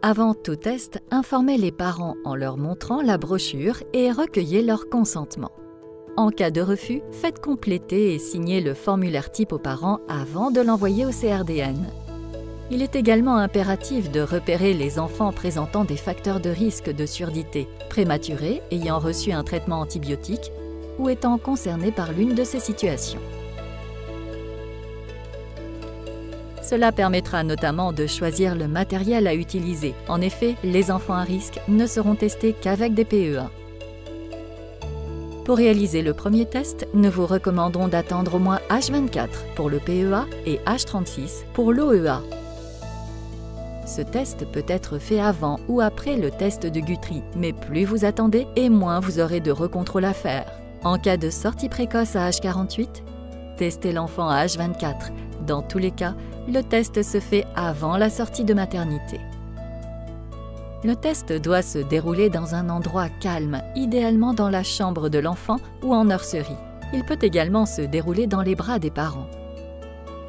Avant tout test, informez les parents en leur montrant la brochure et recueillez leur consentement. En cas de refus, faites compléter et signer le formulaire type aux parents avant de l'envoyer au CRDN. Il est également impératif de repérer les enfants présentant des facteurs de risque de surdité, prématurés, ayant reçu un traitement antibiotique ou étant concernés par l'une de ces situations. Cela permettra notamment de choisir le matériel à utiliser. En effet, les enfants à risque ne seront testés qu'avec des PEA. Pour réaliser le premier test, nous vous recommandons d'attendre au moins H24 pour le PEA et H36 pour l'OEA. Ce test peut être fait avant ou après le test de Guthrie, mais plus vous attendez et moins vous aurez de recontrôle à faire. En cas de sortie précoce à H48, testez l'enfant à H24. Dans tous les cas, le test se fait avant la sortie de maternité. Le test doit se dérouler dans un endroit calme, idéalement dans la chambre de l'enfant ou en nurserie. Il peut également se dérouler dans les bras des parents.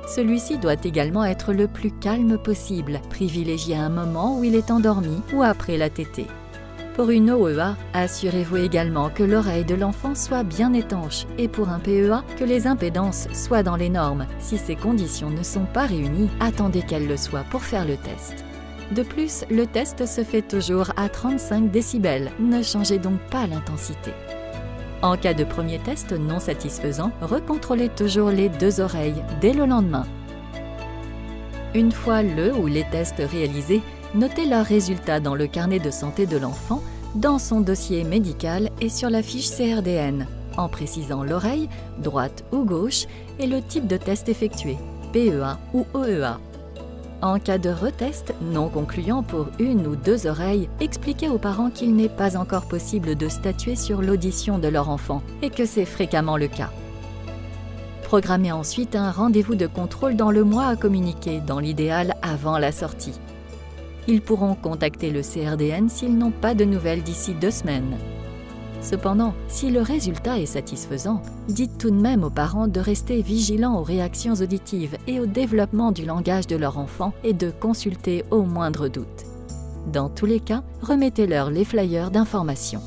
Celui-ci doit également être le plus calme possible, privilégiez un moment où il est endormi ou après la tétée. Pour une OEA, assurez-vous également que l'oreille de l'enfant soit bien étanche et pour un PEA, que les impédances soient dans les normes. Si ces conditions ne sont pas réunies, attendez qu'elles le soient pour faire le test. De plus, le test se fait toujours à 35 décibels, ne changez donc pas l'intensité. En cas de premier test non satisfaisant, recontrôlez toujours les deux oreilles dès le lendemain. Une fois le ou les tests réalisés, notez leurs résultats dans le carnet de santé de l'enfant, dans son dossier médical et sur la fiche CRDN, en précisant l'oreille, droite ou gauche, et le type de test effectué, PEA ou OEA. En cas de retest non concluant pour une ou deux oreilles, expliquez aux parents qu'il n'est pas encore possible de statuer sur l'audition de leur enfant et que c'est fréquemment le cas. Programmez ensuite un rendez-vous de contrôle dans le mois à communiquer, dans l'idéal avant la sortie. Ils pourront contacter le CRDN s'ils n'ont pas de nouvelles d'ici 2 semaines. Cependant, si le résultat est satisfaisant, dites tout de même aux parents de rester vigilants aux réactions auditives et au développement du langage de leur enfant et de consulter au moindre doute. Dans tous les cas, remettez-leur les flyers d'information.